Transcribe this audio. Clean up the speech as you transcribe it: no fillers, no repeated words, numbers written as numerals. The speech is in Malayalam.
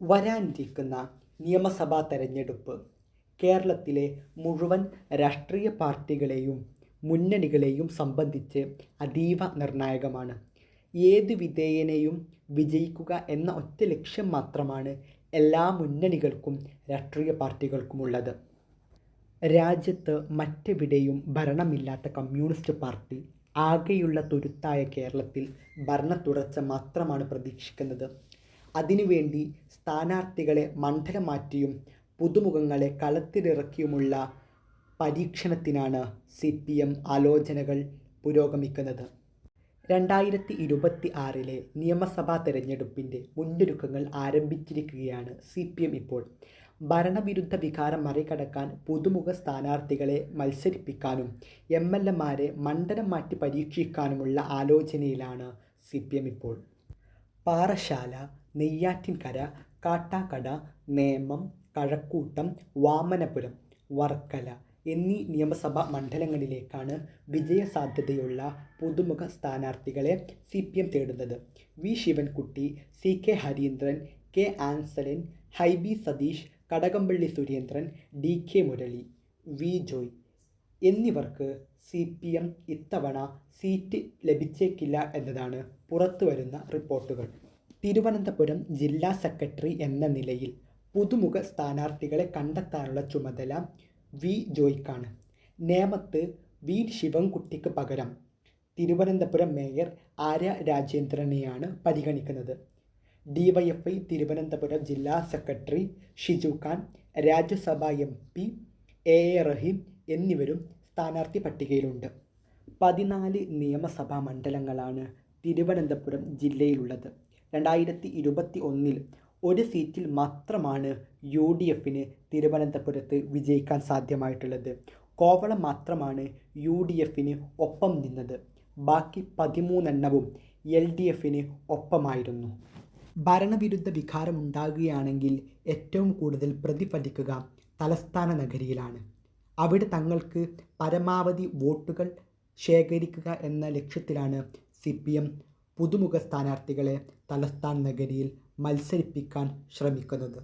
വരാനിരിക്കുന്ന നിയമസഭാ തെരഞ്ഞെടുപ്പ് കേരളത്തിലെ മുഴുവൻ രാഷ്ട്രീയ പാർട്ടികളെയും മുന്നണികളെയും സംബന്ധിച്ച് അതീവ നിർണായകമാണ്. ഏത് വിധേയനെയും വിജയിക്കുക എന്ന ഒറ്റ ലക്ഷ്യം മാത്രമാണ് എല്ലാ മുന്നണികൾക്കും രാഷ്ട്രീയ പാർട്ടികൾക്കുമുള്ളത്. രാജ്യത്ത് മറ്റെവിടെയും ഭരണമില്ലാത്ത കമ്മ്യൂണിസ്റ്റ് പാർട്ടി ആകെയുള്ള തുരുത്തായ കേരളത്തിൽ ഭരണത്തുടർച്ച മാത്രമാണ് പ്രതീക്ഷിക്കുന്നത്. അതിനുവേണ്ടി സ്ഥാനാർത്ഥികളെ മണ്ഡലം മാറ്റിയും പുതുമുഖങ്ങളെ കളത്തിലിറക്കിയുമുള്ള പരീക്ഷണത്തിനാണ് CPM ആലോചനകൾ പുരോഗമിക്കുന്നത്. 2026 നിയമസഭാ തെരഞ്ഞെടുപ്പിൻ്റെ മുന്നൊരുക്കങ്ങൾ ആരംഭിച്ചിരിക്കുകയാണ് CPM ഇപ്പോൾ. ഭരണവിരുദ്ധ വികാരം മറികടക്കാൻ പുതുമുഖ സ്ഥാനാർത്ഥികളെ മത്സരിപ്പിക്കാനും MLAമാരെ മണ്ഡലം മാറ്റി പരീക്ഷിക്കാനുമുള്ള ആലോചനയിലാണ് CPM ഇപ്പോൾ. പാറശാല, നെയ്യാറ്റിൻകര, കാട്ടാക്കട, നേമം, കഴക്കൂട്ടം, വാമനപുരം, വർക്കല എന്നീ നിയമസഭാ മണ്ഡലങ്ങളിലേക്കാണ് വിജയസാധ്യതയുള്ള പുതുമുഖ സ്ഥാനാർത്ഥികളെ CPM തേടുന്നത്. V Sivankutty, CK Harindran, K Ansalan, Hibi Satheesh, Kadakampally Surendran, DK Murali, V Joy എന്നിവർക്ക് CPM ഇത്തവണ സീറ്റ് ലഭിച്ചേക്കില്ല എന്നതാണ് പുറത്തുവരുന്ന റിപ്പോർട്ടുകൾ. തിരുവനന്തപുരം ജില്ലാ സെക്രട്ടറി എന്ന നിലയിൽ പുതുമുഖ സ്ഥാനാർത്ഥികളെ കണ്ടെത്താനുള്ള ചുമതല വി ജോയ്ക്കാണ്. നേമത്ത് വി ശിവൻകുട്ടിക്ക് പകരം തിരുവനന്തപുരം മേയർ ആര്യ രാജേന്ദ്രനെയാണ് പരിഗണിക്കുന്നത്. DYFI തിരുവനന്തപുരം ജില്ലാ സെക്രട്ടറി ഷിജു ഖാൻ, രാജ്യസഭാ MP AA റഹീം എന്നിവരും സ്ഥാനാർത്ഥി പട്ടികയിലുണ്ട്. 14 നിയമസഭാ മണ്ഡലങ്ങളാണ് തിരുവനന്തപുരം ജില്ലയിലുള്ളത്. 2021 ഒരു സീറ്റിൽ മാത്രമാണ് UDFന് തിരുവനന്തപുരത്ത് വിജയിക്കാൻ സാധ്യമായിട്ടുള്ളത്. കോവളം മാത്രമാണ് UDFന് ഒപ്പം നിന്നത്. ബാക്കി 13 LDFന് ഒപ്പമായിരുന്നു. ഭരണവിരുദ്ധ വികാരമുണ്ടാകുകയാണെങ്കിൽ ഏറ്റവും കൂടുതൽ പ്രതിഫലിക്കുക തലസ്ഥാന നഗരിയിലാണ്. അവിടെ തങ്ങൾക്ക് പരമാവധി വോട്ടുകൾ ശേഖരിക്കുക എന്ന ലക്ഷ്യത്തിലാണ് CPM പുതുമുഖ സ്ഥാനാർത്ഥികളെ തലസ്ഥാന നഗരിയിൽ മത്സരിപ്പിക്കാൻ ശ്രമിക്കുന്നത്.